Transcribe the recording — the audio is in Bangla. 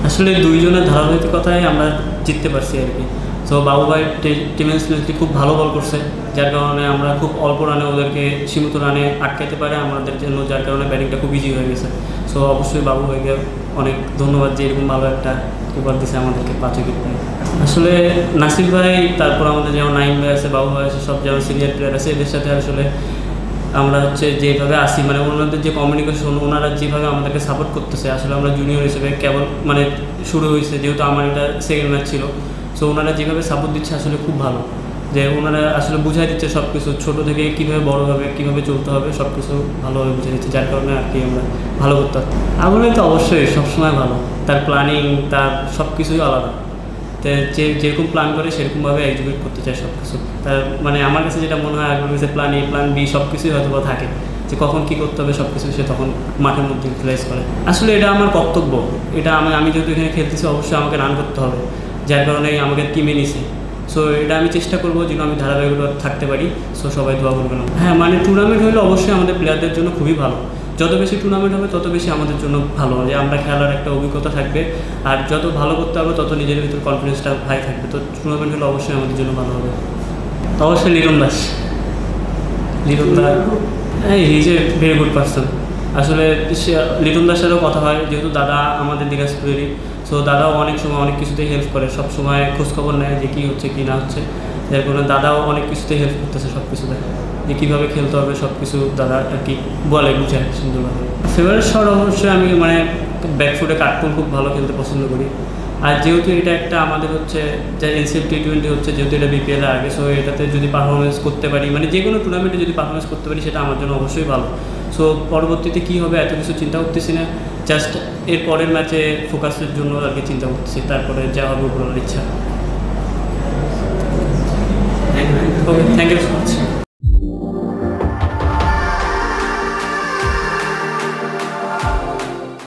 আসলে দুইজনের ধারাবাহিকতায় আমরা জিততে পারছি আর কি। তো বাবু ভাই টিম স্লিপলি খুব ভালো বল করছে, যার কারণে আমরা খুব অল্প রানে ওদেরকে সীমিত রানে আটকাতে পারে আমাদের জন্য, যার কারণে ব্যাটিংটা খুব ইজি হয়ে গেছে। সো অবশ্যই বাবু ভাইকে অনেক ধন্যবাদ যে এরকম ভালো একটা উপহার দিচ্ছে আমাদেরকে 5 উইকেট পাই। আসলে নাসির ভাই, তারপর আমাদের যেমন নাইম ভাই আছে, বাবু ভাই আছে, সব যেমন সিনিয়র প্লেয়ার আছে, এদের সাথে আসলে আমরা যেভাবে আসি, মানে ওনাদের যে কমিউনিকেশন, ওনারা যেভাবে আমাদেরকে সাপোর্ট করতেছে, আসলে আমরা জুনিয়র হিসেবে কেবল শুরু হয়েছে, যেহেতু আমার এটা সেকেন্ড ম্যাচ ছিল। সো ওনারা যেভাবে সাপোর্ট দিচ্ছে আসলে খুব ভালো, যে ওনারা আসলে বুঝাই দিচ্ছে সব কিছু, ছোটো থেকে কীভাবে বড় হবে, কীভাবে চলতে হবে, সব কিছু ভালোভাবে বুঝে দিচ্ছে, যার কারণে আর কি আমরা ভালো করতে পারি। আগুনে তো অবশ্যই সবসময় ভালো, তার প্ল্যানিং, তার সব কিছুই আলাদা। যেরকম প্ল্যান করে সেরকমভাবে এক্সিকিউট করতে চায় সব কিছু। তার আমার কাছে যেটা মনে হয়, আমার কাছে প্ল্যান এ, প্ল্যান বি সব কিছুই হয়তো থাকে, যে কখন কী করতে হবে সব কিছু সে তখন মাঠের মধ্যে ইউটিলাইজ করে। আসলে এটা আমার কর্তব্য, এটা আমি যেহেতু এখানে খেলতেছি, অবশ্যই আমাকে রান করতে হবে, যার কারণে আমাকে টিমে নিছি। সো এটা আমি চেষ্টা করবো যেন আমি ধারাবাহিকতা থাকতে পারি। সো সবাই দোয়া করবেন। হ্যাঁ, টুর্নামেন্ট হলে অবশ্যই আমাদের প্লেয়ারদের জন্য খুবই ভালো, যত বেশি টুর্নামেন্ট হবে তত বেশি আমাদের জন্য ভালো, যে আমরা খেলার একটা অভিজ্ঞতা থাকবে, আর যত ভালো করতে হবে তত নিজের ভিতর কনফিডেন্সটা হাই থাকবে। তো টুর্নামেন্ট হলে অবশ্যই আমাদের জন্য ভালো হবে। তো অবশ্যই Liton Das is a very good person. আসলে লিটন দাস সাথেও কথা হয়, যেহেতু দাদা আমাদের দিনাজপুরেরই। সো দাদাও অনেক সময় অনেক কিছুতেই হেল্প করে, সব সময় খোঁজখবর নেয় যে কী হচ্ছে কী না হচ্ছে, যার কারণে দাদাও অনেক কিছুতেই হেল্প করতেছে, সব কিছুতে যে কীভাবে খেলতে হবে সব কিছু দাদা আর কি বলে, বুঝায় সুন্দরভাবে। ফেভারিট শট অবশ্যই আমি ব্যাকফুটে কাটপুল খুব ভালো খেলতে পছন্দ করি। আর যেহেতু এটা একটা আমাদের যে এনসিএফ টি20 হচ্ছে, যেহেতু এটা বিপিএল এর আগে, সো এটাতে যদি পারফরমেন্স করতে পারি, যে কোনো টুর্নামেন্টে যদি পারফরমেন্স করতে পারি, সেটা আমার জন্য অবশ্যই ভালো। সো পরবর্তীতে কী হবে এত কিছু চিন্তা করতেছি না, জাস্ট এর পরের ম্যাচে ফোকাসের জন্য আর কি চিন্তা করতেছি, তারপরে যা হবে উপর ইচ্ছা। ওকে, থ্যাংক ইউ সো মাচ।